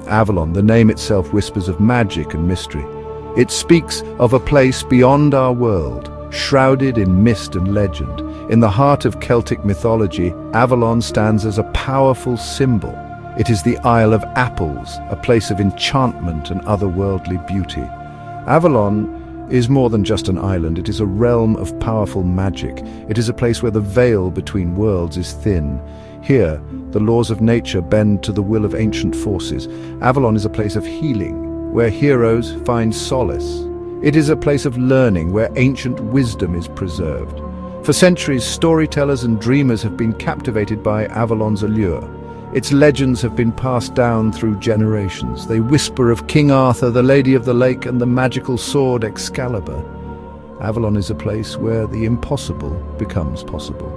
Avalon, the name itself whispers of magic and mystery. It speaks of a place beyond our world, shrouded in mist and legend. In the heart of Celtic mythology, Avalon stands as a powerful symbol. It is the Isle of Apples, a place of enchantment and otherworldly beauty. Avalon is more than just an island, it is a realm of powerful magic. It is a place where the veil between worlds is thin. Here, the laws of nature bend to the will of ancient forces. Avalon is a place of healing, where heroes find solace. It is a place of learning, where ancient wisdom is preserved. For centuries, storytellers and dreamers have been captivated by Avalon's allure. Its legends have been passed down through generations. They whisper of King Arthur, the Lady of the Lake, and the magical sword Excalibur. Avalon is a place where the impossible becomes possible.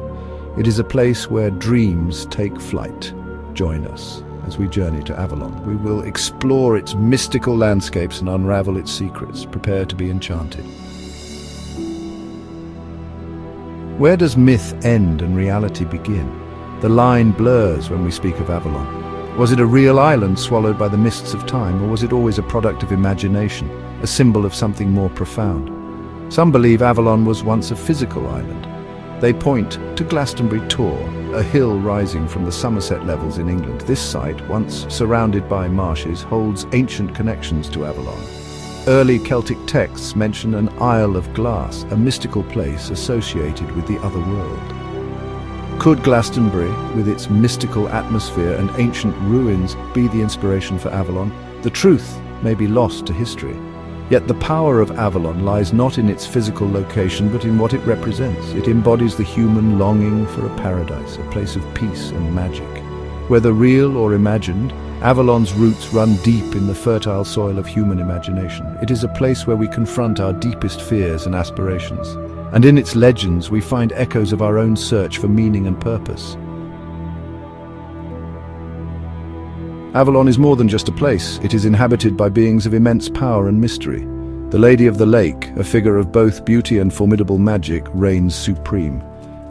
It is a place where dreams take flight. Join us as we journey to Avalon. We will explore its mystical landscapes and unravel its secrets. Prepare to be enchanted. Where does myth end and reality begin? The line blurs when we speak of Avalon. Was it a real island swallowed by the mists of time, or was it always a product of imagination, a symbol of something more profound? Some believe Avalon was once a physical island. They point to Glastonbury Tor, a hill rising from the Somerset levels in England. This site, once surrounded by marshes, holds ancient connections to Avalon. Early Celtic texts mention an Isle of Glass, a mystical place associated with the other world. Could Glastonbury, with its mystical atmosphere and ancient ruins, be the inspiration for Avalon? The truth may be lost to history. Yet the power of Avalon lies not in its physical location, but in what it represents. It embodies the human longing for a paradise, a place of peace and magic. Whether real or imagined, Avalon's roots run deep in the fertile soil of human imagination. It is a place where we confront our deepest fears and aspirations. And in its legends, we find echoes of our own search for meaning and purpose. Avalon is more than just a place. It is inhabited by beings of immense power and mystery. The Lady of the Lake, a figure of both beauty and formidable magic, reigns supreme.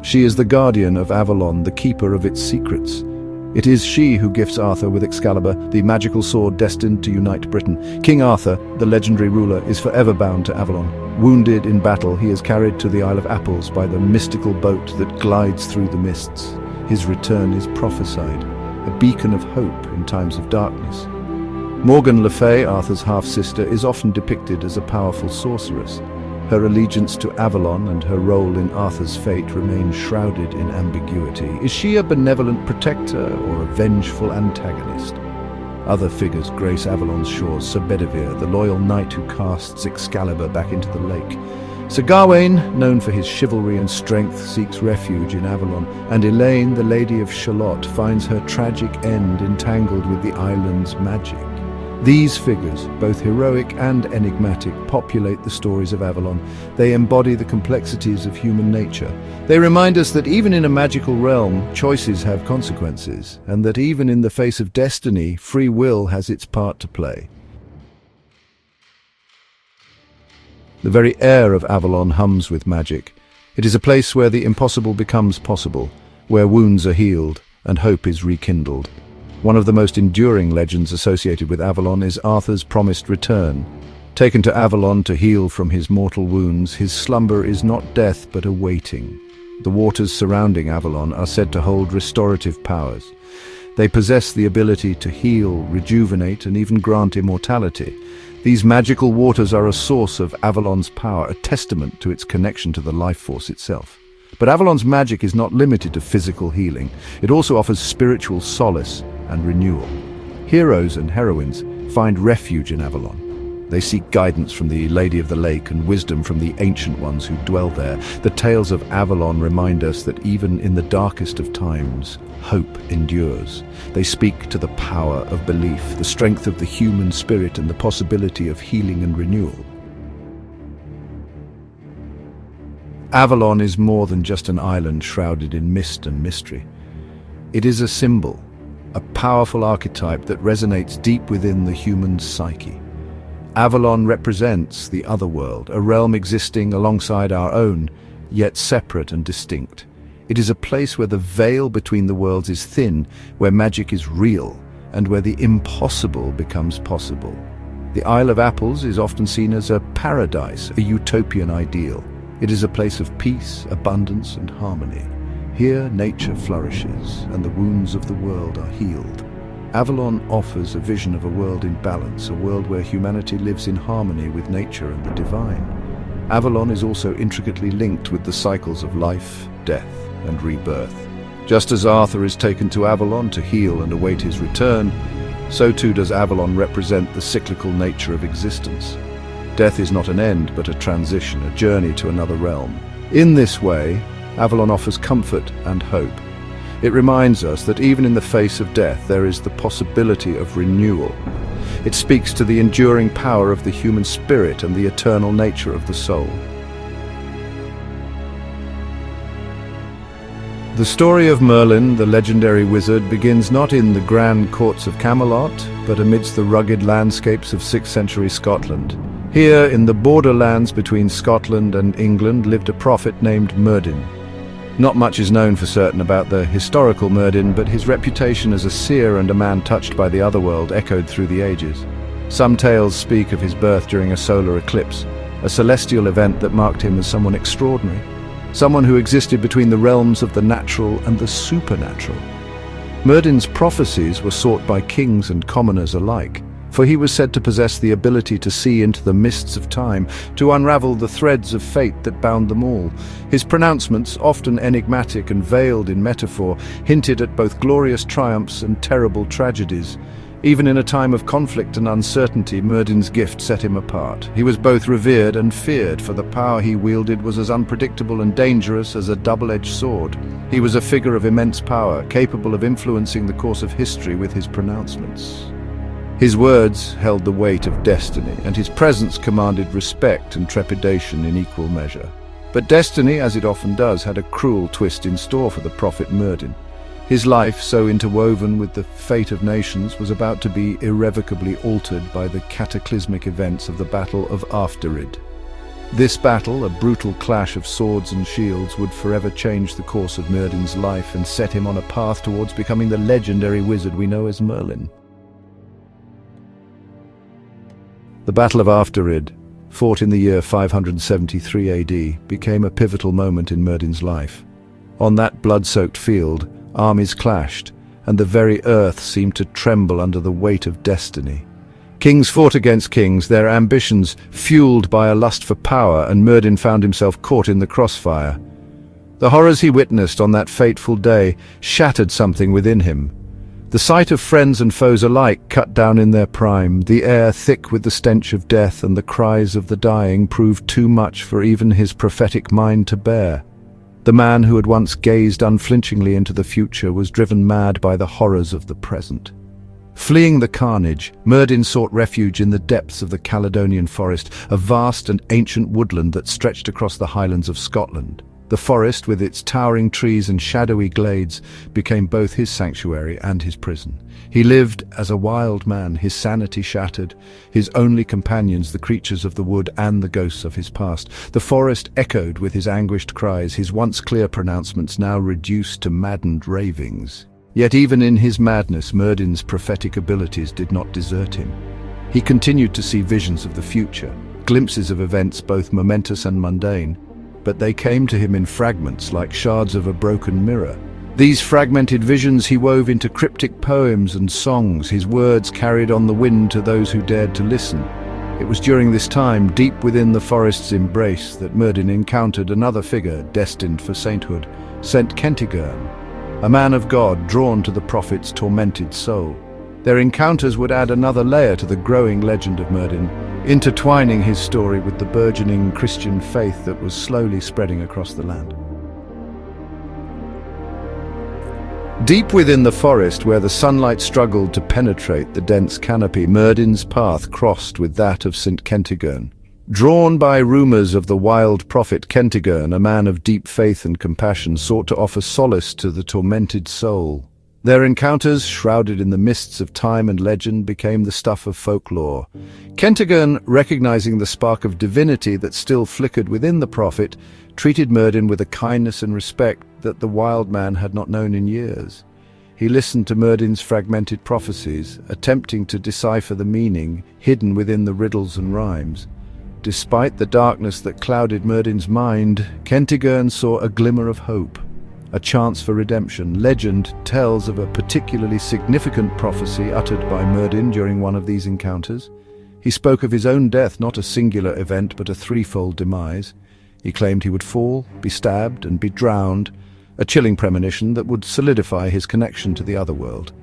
She is the guardian of Avalon, the keeper of its secrets. It is she who gifts Arthur with Excalibur, the magical sword destined to unite Britain. King Arthur, the legendary ruler, is forever bound to Avalon. Wounded in battle, he is carried to the Isle of Apples by the mystical boat that glides through the mists. His return is prophesied, a beacon of hope in times of darkness. Morgan Le Fay, Arthur's half-sister, is often depicted as a powerful sorceress. Her allegiance to Avalon and her role in Arthur's fate remain shrouded in ambiguity. Is she a benevolent protector or a vengeful antagonist? Other figures grace Avalon's shores. Sir Bedivere, the loyal knight who casts Excalibur back into the lake. Sir Gawain, known for his chivalry and strength, seeks refuge in Avalon, and Elaine, the Lady of Shalott, finds her tragic end entangled with the island's magic. These figures, both heroic and enigmatic, populate the stories of Avalon. They embody the complexities of human nature. They remind us that even in a magical realm, choices have consequences, and that even in the face of destiny, free will has its part to play. The very air of Avalon hums with magic. It is a place where the impossible becomes possible, where wounds are healed and hope is rekindled. One of the most enduring legends associated with Avalon is Arthur's promised return. Taken to Avalon to heal from his mortal wounds, his slumber is not death but a waiting. The waters surrounding Avalon are said to hold restorative powers. They possess the ability to heal, rejuvenate, and even grant immortality. These magical waters are a source of Avalon's power, a testament to its connection to the life force itself. But Avalon's magic is not limited to physical healing. It also offers spiritual solace and renewal. Heroes and heroines find refuge in Avalon. They seek guidance from the Lady of the Lake and wisdom from the ancient ones who dwell there. The tales of Avalon remind us that even in the darkest of times, hope endures. They speak to the power of belief, the strength of the human spirit, and the possibility of healing and renewal. Avalon is more than just an island shrouded in mist and mystery. It is a symbol, a powerful archetype that resonates deep within the human psyche. Avalon represents the other world, a realm existing alongside our own, yet separate and distinct. It is a place where the veil between the worlds is thin, where magic is real, and where the impossible becomes possible. The Isle of Apples is often seen as a paradise, a utopian ideal. It is a place of peace, abundance, and harmony. Here, nature flourishes, and the wounds of the world are healed. Avalon offers a vision of a world in balance, a world where humanity lives in harmony with nature and the divine. Avalon is also intricately linked with the cycles of life, death, and rebirth. Just as Arthur is taken to Avalon to heal and await his return, so too does Avalon represent the cyclical nature of existence. Death is not an end, but a transition, a journey to another realm. In this way, Avalon offers comfort and hope. It reminds us that even in the face of death, there is the possibility of renewal. It speaks to the enduring power of the human spirit and the eternal nature of the soul. The story of Merlin, the legendary wizard, begins not in the grand courts of Camelot, but amidst the rugged landscapes of 6th century Scotland. Here, in the borderlands between Scotland and England, lived a prophet named Merlin. Not much is known for certain about the historical Merlin, but his reputation as a seer and a man touched by the otherworld echoed through the ages. Some tales speak of his birth during a solar eclipse, a celestial event that marked him as someone extraordinary, someone who existed between the realms of the natural and the supernatural. Merlin's prophecies were sought by kings and commoners alike, for he was said to possess the ability to see into the mists of time, to unravel the threads of fate that bound them all. His pronouncements, often enigmatic and veiled in metaphor, hinted at both glorious triumphs and terrible tragedies. Even in a time of conflict and uncertainty, Merlin's gift set him apart. He was both revered and feared, for the power he wielded was as unpredictable and dangerous as a double-edged sword. He was a figure of immense power, capable of influencing the course of history with his pronouncements. His words held the weight of destiny, and his presence commanded respect and trepidation in equal measure. But destiny, as it often does, had a cruel twist in store for the prophet Merlin. His life, so interwoven with the fate of nations, was about to be irrevocably altered by the cataclysmic events of the Battle of Afterid. This battle, a brutal clash of swords and shields, would forever change the course of Merlin's life and set him on a path towards becoming the legendary wizard we know as Merlin. The Battle of Afterid, fought in the year 573 AD, became a pivotal moment in Merlin's life. On that blood-soaked field, armies clashed, and the very earth seemed to tremble under the weight of destiny. Kings fought against kings, their ambitions fueled by a lust for power, and Merlin found himself caught in the crossfire. The horrors he witnessed on that fateful day shattered something within him. The sight of friends and foes alike cut down in their prime, the air thick with the stench of death and the cries of the dying, proved too much for even his prophetic mind to bear. The man who had once gazed unflinchingly into the future was driven mad by the horrors of the present. Fleeing the carnage, Merlin sought refuge in the depths of the Caledonian forest, a vast and ancient woodland that stretched across the highlands of Scotland. The forest, with its towering trees and shadowy glades, became both his sanctuary and his prison. He lived as a wild man, his sanity shattered, his only companions the creatures of the wood and the ghosts of his past. The forest echoed with his anguished cries, his once clear pronouncements now reduced to maddened ravings. Yet even in his madness, Merlin's prophetic abilities did not desert him. He continued to see visions of the future, glimpses of events both momentous and mundane, but they came to him in fragments like shards of a broken mirror. These fragmented visions he wove into cryptic poems and songs, his words carried on the wind to those who dared to listen. It was during this time, deep within the forest's embrace, that Merlin encountered another figure destined for sainthood, St. Kentigern, a man of God drawn to the prophet's tormented soul. Their encounters would add another layer to the growing legend of Merlin, intertwining his story with the burgeoning Christian faith that was slowly spreading across the land. Deep within the forest, where the sunlight struggled to penetrate the dense canopy, Merlin's path crossed with that of St. Kentigern. Drawn by rumors of the wild prophet Kentigern, a man of deep faith and compassion, sought to offer solace to the tormented soul. Their encounters, shrouded in the mists of time and legend, became the stuff of folklore. Kentigern, recognizing the spark of divinity that still flickered within the prophet, treated Merlin with a kindness and respect that the wild man had not known in years. He listened to Myrddin's fragmented prophecies, attempting to decipher the meaning hidden within the riddles and rhymes. Despite the darkness that clouded Myrddin's mind, Kentigern saw a glimmer of hope, a chance for redemption. Legend tells of a particularly significant prophecy uttered by Myrddin during one of these encounters. He spoke of his own death, not a singular event, but a threefold demise. He claimed he would fall, be stabbed, and be drowned, a chilling premonition that would solidify his connection to the other world.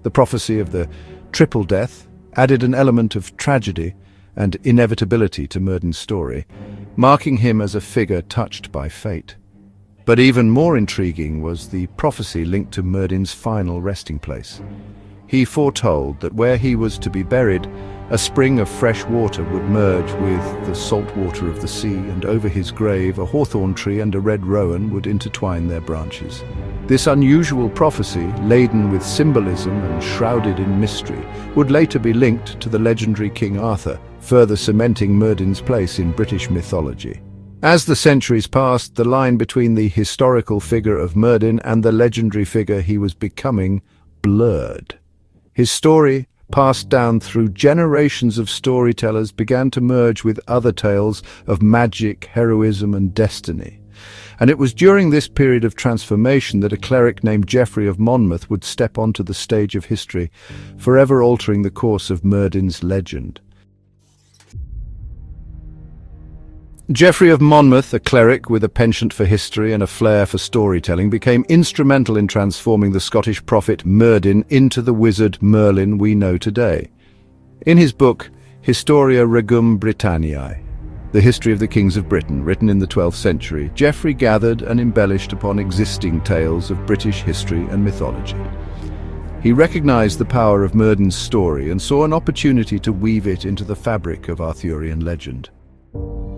The prophecy of the triple death added an element of tragedy and inevitability to Myrddin's story, marking him as a figure touched by fate. But even more intriguing was the prophecy linked to Myrddin's final resting place. He foretold that where he was to be buried, a spring of fresh water would merge with the salt water of the sea, and over his grave a hawthorn tree and a red rowan would intertwine their branches. This unusual prophecy, laden with symbolism and shrouded in mystery, would later be linked to the legendary King Arthur, further cementing Myrddin's place in British mythology. As the centuries passed, the line between the historical figure of Myrddin and the legendary figure he was becoming blurred. His story, passed down through generations of storytellers, began to merge with other tales of magic, heroism, and destiny. And it was during this period of transformation that a cleric named Geoffrey of Monmouth would step onto the stage of history, forever altering the course of Myrddin's legend. Geoffrey of Monmouth, a cleric with a penchant for history and a flair for storytelling, became instrumental in transforming the Scottish prophet Myrddin into the wizard Merlin we know today. In his book, Historia Regum Britanniae, The History of the Kings of Britain, written in the 12th century, Geoffrey gathered and embellished upon existing tales of British history and mythology. He recognized the power of Myrddin's story and saw an opportunity to weave it into the fabric of Arthurian legend.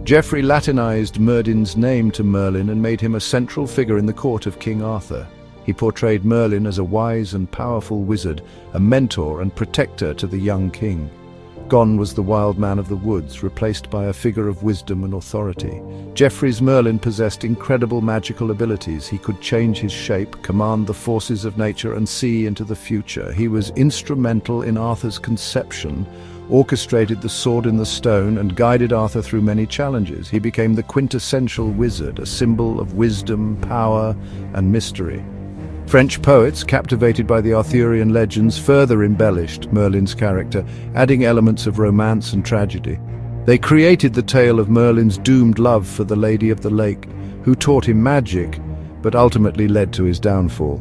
Geoffrey Latinized Myrddin's name to Merlin and made him a central figure in the court of King Arthur. He portrayed Merlin as a wise and powerful wizard, a mentor and protector to the young king. Gone was the wild man of the woods, replaced by a figure of wisdom and authority. Geoffrey's Merlin possessed incredible magical abilities. He could change his shape, command the forces of nature, and see into the future. He was instrumental in Arthur's conception, orchestrated the sword in the stone, and guided Arthur through many challenges. He became the quintessential wizard, a symbol of wisdom, power, and mystery. French poets, captivated by the Arthurian legends, further embellished Merlin's character, adding elements of romance and tragedy. They created the tale of Merlin's doomed love for the Lady of the Lake, who taught him magic, but ultimately led to his downfall.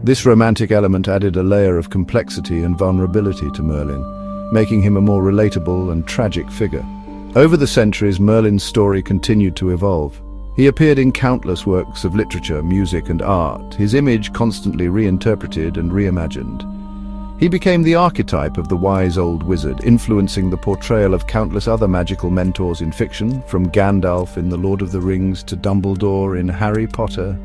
This romantic element added a layer of complexity and vulnerability to Merlin, making him a more relatable and tragic figure. Over the centuries, Merlin's story continued to evolve. He appeared in countless works of literature, music, and art, his image constantly reinterpreted and reimagined. He became the archetype of the wise old wizard, influencing the portrayal of countless other magical mentors in fiction, from Gandalf in The Lord of the Rings to Dumbledore in Harry Potter.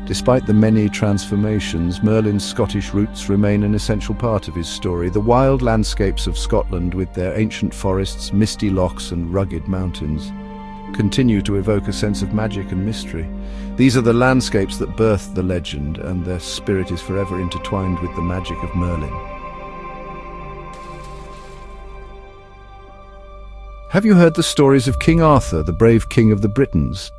Despite the many transformations, Merlin's Scottish roots remain an essential part of his story. The wild landscapes of Scotland, with their ancient forests, misty lochs, and rugged mountains, continue to evoke a sense of magic and mystery. These are the landscapes that birthed the legend, and their spirit is forever intertwined with the magic of Merlin. Have you heard the stories of King Arthur, the brave king of the Britons?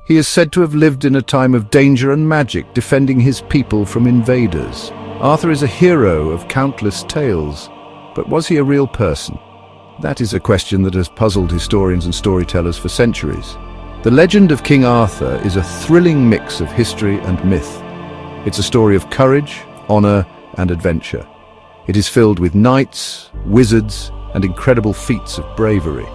He is said to have lived in a time of danger and magic, defending his people from invaders. Arthur is a hero of countless tales, but was he a real person? That is a question that has puzzled historians and storytellers for centuries. The legend of King Arthur is a thrilling mix of history and myth. It's a story of courage, honor, and adventure. It is filled with knights, wizards, and incredible feats of bravery.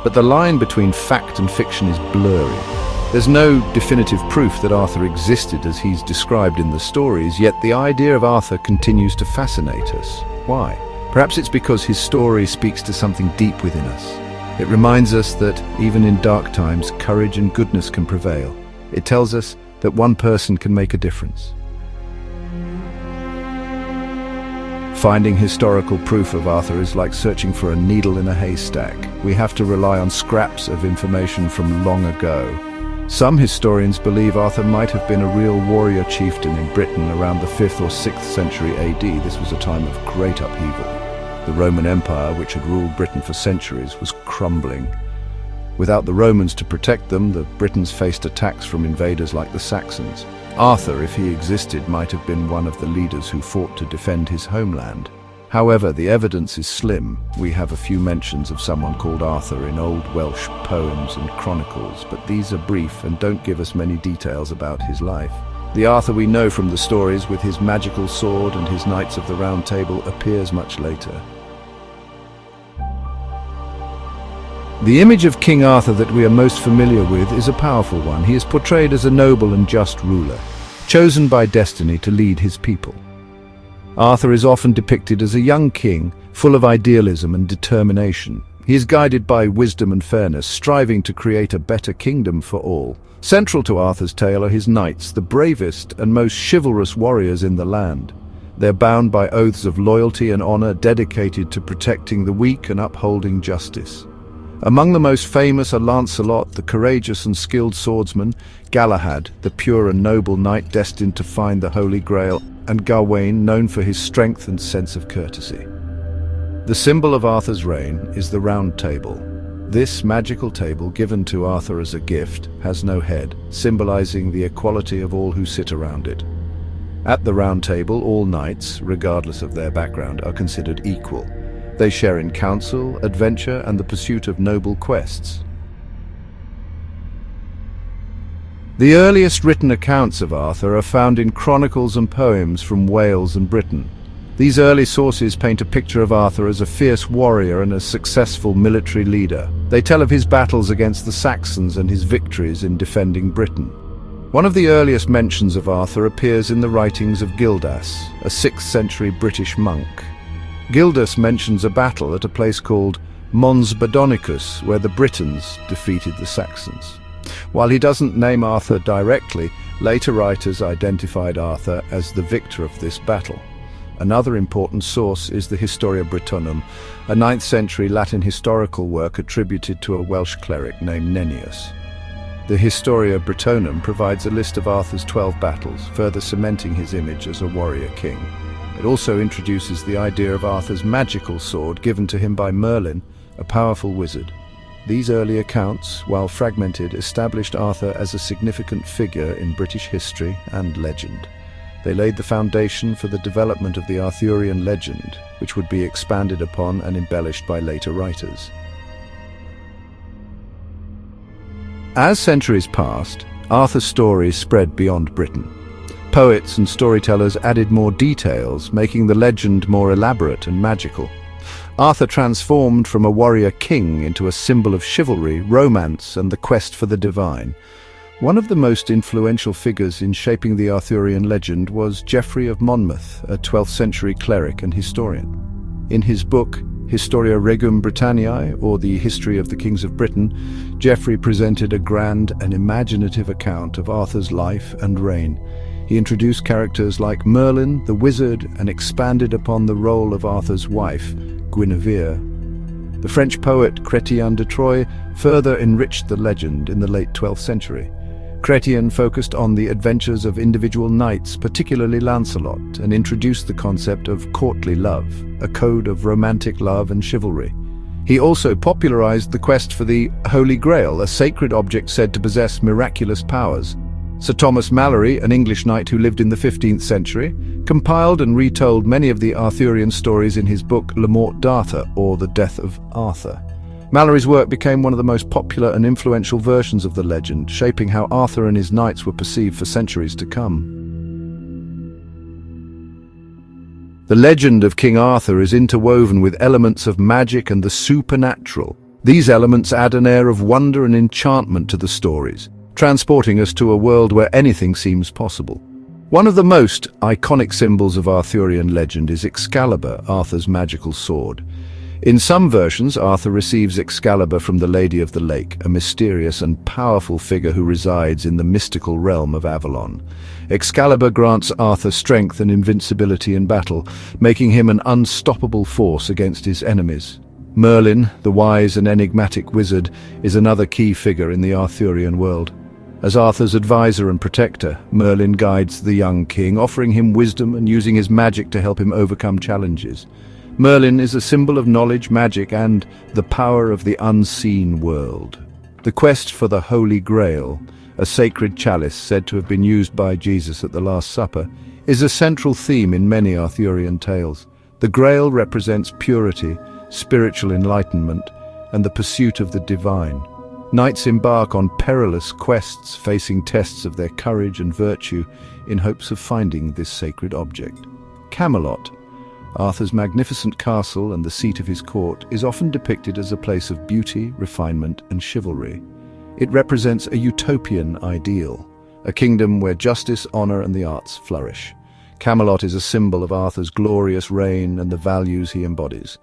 But the line between fact and fiction is blurry. There's no definitive proof that Arthur existed as he's described in the stories, yet the idea of Arthur continues to fascinate us. Why? Perhaps it's because his story speaks to something deep within us. It reminds us that, even in dark times, courage and goodness can prevail. It tells us that one person can make a difference. Finding historical proof of Arthur is like searching for a needle in a haystack. We have to rely on scraps of information from long ago. Some historians believe Arthur might have been a real warrior chieftain in Britain around the 5th or 6th century AD. This was a time of great upheaval. The Roman Empire, which had ruled Britain for centuries, was crumbling. Without the Romans to protect them, the Britons faced attacks from invaders like the Saxons. Arthur, if he existed, might have been one of the leaders who fought to defend his homeland. However, the evidence is slim. We have a few mentions of someone called Arthur in old Welsh poems and chronicles, but these are brief and don't give us many details about his life. The Arthur we know from the stories, with his magical sword and his Knights of the Round Table, appears much later. The image of King Arthur that we are most familiar with is a powerful one. He is portrayed as a noble and just ruler, chosen by destiny to lead his people. Arthur is often depicted as a young king, full of idealism and determination. He is guided by wisdom and fairness, striving to create a better kingdom for all. Central to Arthur's tale are his knights, the bravest and most chivalrous warriors in the land. They're bound by oaths of loyalty and honor, dedicated to protecting the weak and upholding justice. Among the most famous are Lancelot, the courageous and skilled swordsman, Galahad, the pure and noble knight destined to find the Holy Grail, and Gawain, known for his strength and sense of courtesy. The symbol of Arthur's reign is the Round Table. This magical table, given to Arthur as a gift, has no head, symbolizing the equality of all who sit around it. At the Round Table, all knights, regardless of their background, are considered equal. They share in counsel, adventure, and the pursuit of noble quests. The earliest written accounts of Arthur are found in chronicles and poems from Wales and Britain. These early sources paint a picture of Arthur as a fierce warrior and a successful military leader. They tell of his battles against the Saxons and his victories in defending Britain. One of the earliest mentions of Arthur appears in the writings of Gildas, a 6th century British monk. Gildas mentions a battle at a place called Mons Badonicus, where the Britons defeated the Saxons. While he doesn't name Arthur directly, later writers identified Arthur as the victor of this battle. Another important source is the Historia Brittonum, a 9th century Latin historical work attributed to a Welsh cleric named Nennius. The Historia Brittonum provides a list of Arthur's 12 battles, further cementing his image as a warrior king. It also introduces the idea of Arthur's magical sword given to him by Merlin, a powerful wizard. These early accounts, while fragmented, established Arthur as a significant figure in British history and legend. They laid the foundation for the development of the Arthurian legend, which would be expanded upon and embellished by later writers. As centuries passed, Arthur's stories spread beyond Britain. Poets and storytellers added more details, making the legend more elaborate and magical. Arthur transformed from a warrior king into a symbol of chivalry, romance, and the quest for the divine. One of the most influential figures in shaping the Arthurian legend was Geoffrey of Monmouth, a 12th century cleric and historian. In his book, Historia Regum Britanniae, or the History of the Kings of Britain, Geoffrey presented a grand and imaginative account of Arthur's life and reign. He introduced characters like Merlin, the wizard, and expanded upon the role of Arthur's wife, Guinevere. The French poet Chrétien de Troyes further enriched the legend in the late 12th century. Chrétien focused on the adventures of individual knights, particularly Lancelot, and introduced the concept of courtly love, a code of romantic love and chivalry. He also popularized the quest for the Holy Grail, a sacred object said to possess miraculous powers. Sir Thomas Malory, an English knight who lived in the 15th century, compiled and retold many of the Arthurian stories in his book La Mort d'Arthur, or The Death of Arthur. Malory's work became one of the most popular and influential versions of the legend, shaping how Arthur and his knights were perceived for centuries to come. The legend of King Arthur is interwoven with elements of magic and the supernatural. These elements add an air of wonder and enchantment to the stories, transporting us to a world where anything seems possible. One of the most iconic symbols of Arthurian legend is Excalibur, Arthur's magical sword. In some versions, Arthur receives Excalibur from the Lady of the Lake, a mysterious and powerful figure who resides in the mystical realm of Avalon. Excalibur grants Arthur strength and invincibility in battle, making him an unstoppable force against his enemies. Merlin, the wise and enigmatic wizard, is another key figure in the Arthurian world. As Arthur's advisor and protector, Merlin guides the young king, offering him wisdom and using his magic to help him overcome challenges. Merlin is a symbol of knowledge, magic, and the power of the unseen world. The quest for the Holy Grail, a sacred chalice said to have been used by Jesus at the Last Supper, is a central theme in many Arthurian tales. The Grail represents purity, spiritual enlightenment, and the pursuit of the divine. Knights embark on perilous quests, facing tests of their courage and virtue in hopes of finding this sacred object. Camelot, Arthur's magnificent castle and the seat of his court, is often depicted as a place of beauty, refinement, and chivalry. It represents a utopian ideal, a kingdom where justice, honor, and the arts flourish. Camelot is a symbol of Arthur's glorious reign and the values he embodies.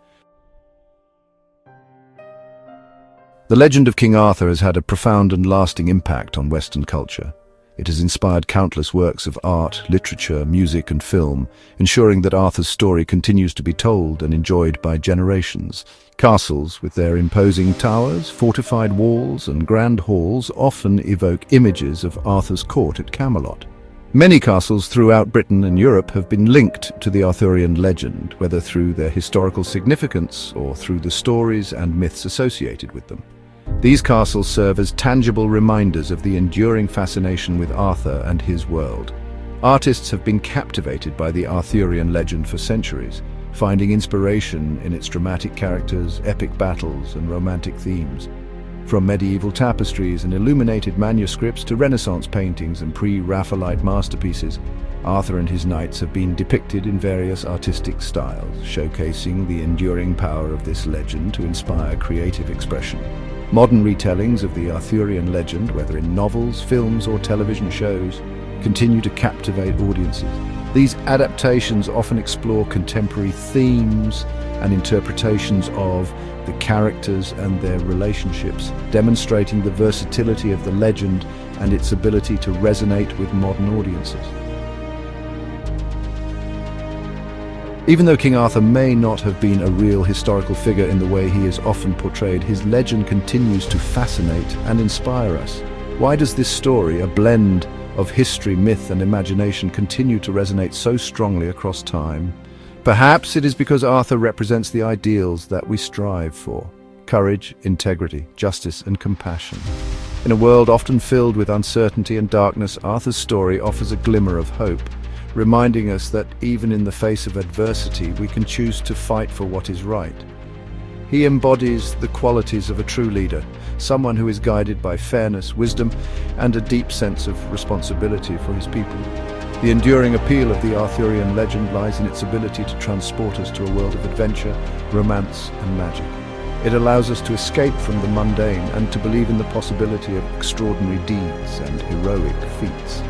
The legend of King Arthur has had a profound and lasting impact on Western culture. It has inspired countless works of art, literature, music, and film, ensuring that Arthur's story continues to be told and enjoyed by generations. Castles, with their imposing towers, fortified walls, and grand halls, often evoke images of Arthur's court at Camelot. Many castles throughout Britain and Europe have been linked to the Arthurian legend, whether through their historical significance or through the stories and myths associated with them. These castles serve as tangible reminders of the enduring fascination with Arthur and his world. Artists have been captivated by the Arthurian legend for centuries, finding inspiration in its dramatic characters, epic battles, and romantic themes. From medieval tapestries and illuminated manuscripts to Renaissance paintings and pre-Raphaelite masterpieces, Arthur and his knights have been depicted in various artistic styles, showcasing the enduring power of this legend to inspire creative expression. Modern retellings of the Arthurian legend, whether in novels, films, or television shows, continue to captivate audiences. These adaptations often explore contemporary themes and interpretations of the characters and their relationships, demonstrating the versatility of the legend and its ability to resonate with modern audiences. Even though King Arthur may not have been a real historical figure in the way he is often portrayed, his legend continues to fascinate and inspire us. Why does this story, a blend of history, myth, and imagination, continue to resonate so strongly across time? Perhaps it is because Arthur represents the ideals that we strive for: courage, integrity, justice, and compassion. In a world often filled with uncertainty and darkness, Arthur's story offers a glimmer of hope, reminding us that even in the face of adversity, we can choose to fight for what is right. He embodies the qualities of a true leader, someone who is guided by fairness, wisdom, and a deep sense of responsibility for his people. The enduring appeal of the Arthurian legend lies in its ability to transport us to a world of adventure, romance, and magic. It allows us to escape from the mundane and to believe in the possibility of extraordinary deeds and heroic feats.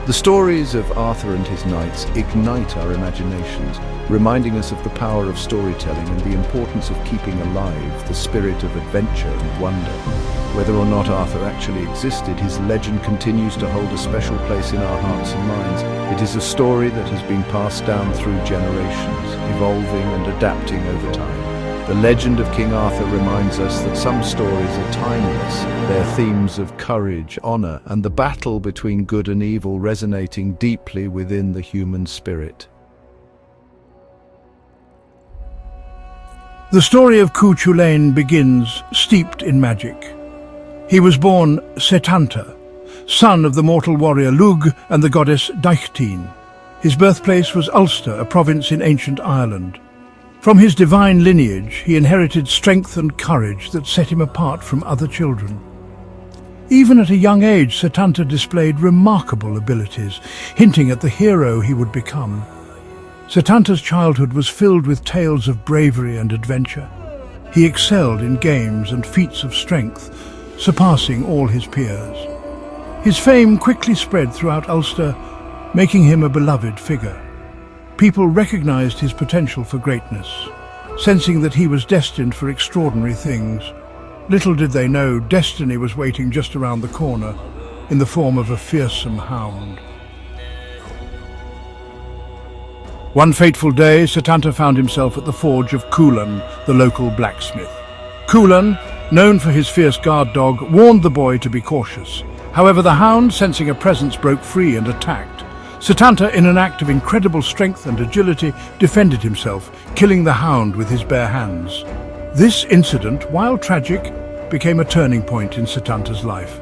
The stories of Arthur and his knights ignite our imaginations, reminding us of the power of storytelling and the importance of keeping alive the spirit of adventure and wonder. Whether or not Arthur actually existed, his legend continues to hold a special place in our hearts and minds. It is a story that has been passed down through generations, evolving and adapting over time. The legend of King Arthur reminds us that some stories are timeless, their themes of courage, honor, and the battle between good and evil resonating deeply within the human spirit. The story of Cu Chulainn begins steeped in magic. He was born Setanta, son of the mortal warrior Lugh and the goddess Daichtine. His birthplace was Ulster, a province in ancient Ireland. From his divine lineage, he inherited strength and courage that set him apart from other children. Even at a young age, Setanta displayed remarkable abilities, hinting at the hero he would become. Setanta's childhood was filled with tales of bravery and adventure. He excelled in games and feats of strength, surpassing all his peers. His fame quickly spread throughout Ulster, making him a beloved figure. People recognized his potential for greatness, sensing that he was destined for extraordinary things. Little did they know, destiny was waiting just around the corner, in the form of a fearsome hound. One fateful day, Setanta found himself at the forge of Culann, the local blacksmith. Culann, known for his fierce guard dog, warned the boy to be cautious. However, the hound, sensing a presence, broke free and attacked. Setanta, in an act of incredible strength and agility, defended himself, killing the hound with his bare hands. This incident, while tragic, became a turning point in Setanta's life.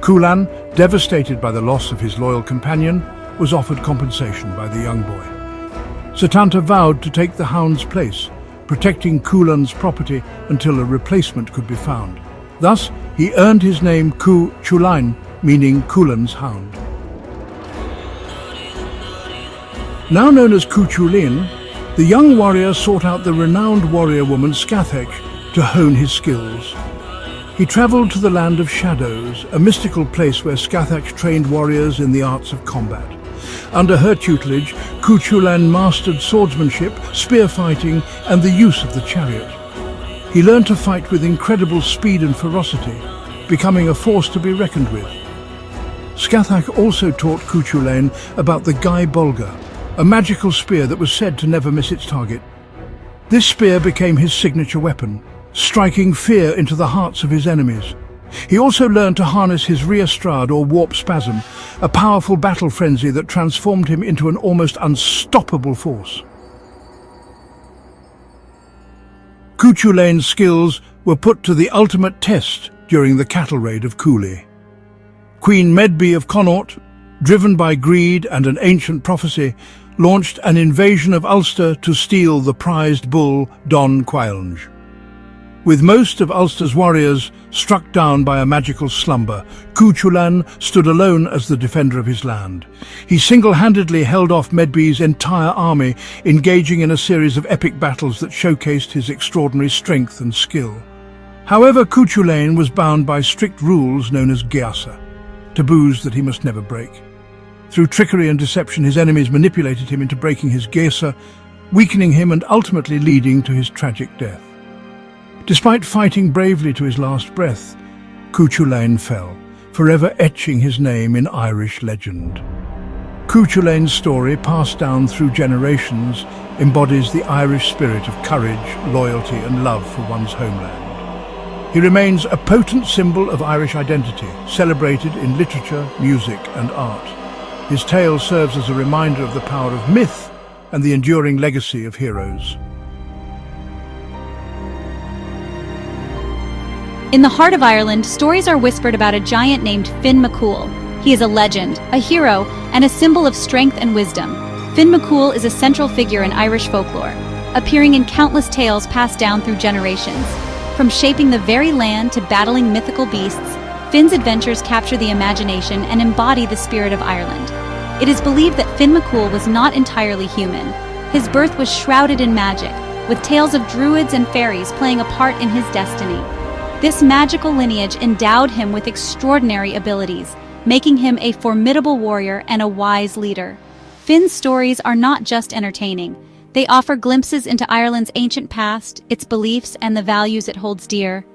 Kulan, devastated by the loss of his loyal companion, was offered compensation by the young boy. Setanta vowed to take the hound's place, protecting Kulan's property until a replacement could be found. Thus, he earned his name Ku Chulain, meaning Kulan's hound. Now known as Ku Chulain, the young warrior sought out the renowned warrior woman Skathek to hone his skills. He traveled to the Land of Shadows, a mystical place where Skathek trained warriors in the arts of combat. Under her tutelage, Ku Chulain mastered swordsmanship, spear fighting, and the use of the chariot. He learned to fight with incredible speed and ferocity, becoming a force to be reckoned with. Skathek also taught Ku Chulain about the Gai Bolga, a magical spear that was said to never miss its target. This spear became his signature weapon, striking fear into the hearts of his enemies. He also learned to harness his Riestrad or warp spasm, a powerful battle frenzy that transformed him into an almost unstoppable force. Ku Chulain's skills were put to the ultimate test during the cattle raid of Cooley. Queen Medb of Connaught, driven by greed and an ancient prophecy, launched an invasion of Ulster to steal the prized bull Don Quailnge. With most of Ulster's warriors struck down by a magical slumber, Ku Chulain stood alone as the defender of his land. He single-handedly held off Medb's entire army, engaging in a series of epic battles that showcased his extraordinary strength and skill. However, Ku Chulain was bound by strict rules known as Gyasa, taboos that he must never break. Through trickery and deception, his enemies manipulated him into breaking his Gyasa, weakening him and ultimately leading to his tragic death. Despite fighting bravely to his last breath, Ku Chulain fell, forever etching his name in Irish legend. Ku Chulain's story, passed down through generations, embodies the Irish spirit of courage, loyalty and love for one's homeland. He remains a potent symbol of Irish identity, celebrated in literature, music and art. His tale serves as a reminder of the power of myth and the enduring legacy of heroes. In the heart of Ireland, stories are whispered about a giant named Finn McCool. He is a legend, a hero, and a symbol of strength and wisdom. Finn McCool is a central figure in Irish folklore, appearing in countless tales passed down through generations. From shaping the very land to battling mythical beasts, Finn's adventures capture the imagination and embody the spirit of Ireland. It is believed that Finn McCool was not entirely human. His birth was shrouded in magic, with tales of druids and fairies playing a part in his destiny. This magical lineage endowed him with extraordinary abilities, making him a formidable warrior and a wise leader. Finn's stories are not just entertaining. They offer glimpses into Ireland's ancient past, its beliefs, and the values it holds dear.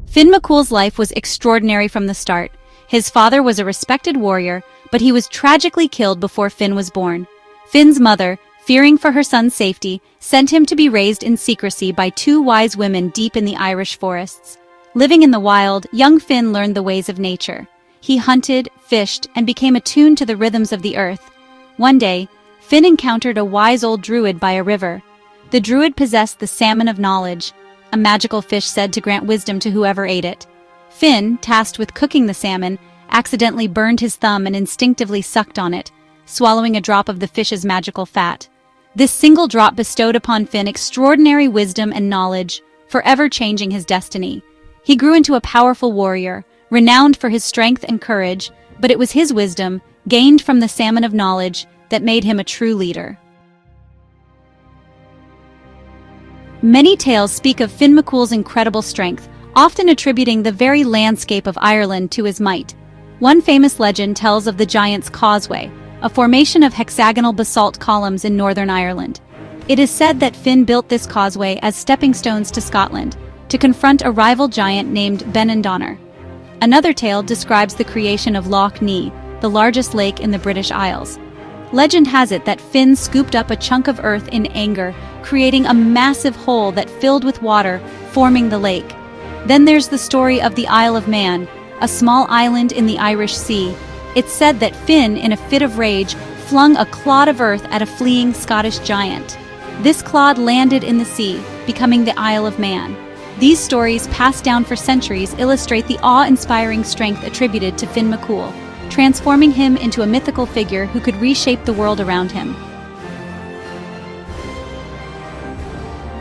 Finn McCool's life was extraordinary from the start. His father was a respected warrior, but he was tragically killed before Finn was born. Finn's mother, fearing for her son's safety, sent him to be raised in secrecy by two wise women deep in the Irish forests. Living in the wild, young Finn learned the ways of nature. He hunted, fished, and became attuned to the rhythms of the earth. One day, Finn encountered a wise old druid by a river. The druid possessed the salmon of knowledge, a magical fish said to grant wisdom to whoever ate it. Finn, tasked with cooking the salmon, accidentally burned his thumb and instinctively sucked on it, swallowing a drop of the fish's magical fat. This single drop bestowed upon Finn extraordinary wisdom and knowledge, forever changing his destiny. He grew into a powerful warrior, renowned for his strength and courage, but it was his wisdom, gained from the salmon of knowledge, that made him a true leader. Many tales speak of Finn McCool's incredible strength, often attributing the very landscape of Ireland to his might. One famous legend tells of the Giant's Causeway, a formation of hexagonal basalt columns in Northern Ireland. It is said that Finn built this causeway as stepping stones to Scotland, to confront a rival giant named Benandonner. Another tale describes the creation of Loch Nee, the largest lake in the British Isles. Legend has it that Finn scooped up a chunk of earth in anger, creating a massive hole that filled with water, forming the lake. Then there's the story of the Isle of Man, a small island in the Irish Sea. It's said that Finn, in a fit of rage, flung a clod of earth at a fleeing Scottish giant. This clod landed in the sea, becoming the Isle of Man. These stories, passed down for centuries, illustrate the awe-inspiring strength attributed to Finn McCool, transforming him into a mythical figure who could reshape the world around him.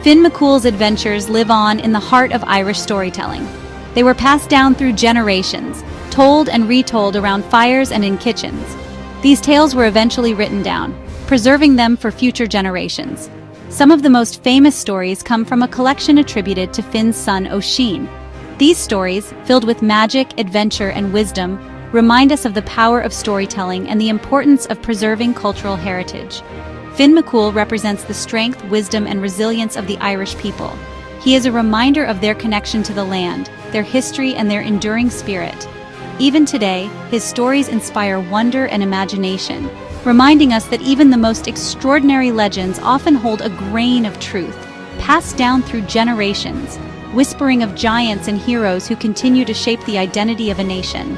Finn McCool's adventures live on in the heart of Irish storytelling. They were passed down through generations, told and retold around fires and in kitchens. These tales were eventually written down, preserving them for future generations. Some of the most famous stories come from a collection attributed to Finn's son Oisin. These stories, filled with magic, adventure, and wisdom, remind us of the power of storytelling and the importance of preserving cultural heritage. Finn McCool represents the strength, wisdom, and resilience of the Irish people. He is a reminder of their connection to the land, their history, and their enduring spirit. Even today, his stories inspire wonder and imagination, reminding us that even the most extraordinary legends often hold a grain of truth, passed down through generations, whispering of giants and heroes who continue to shape the identity of a nation.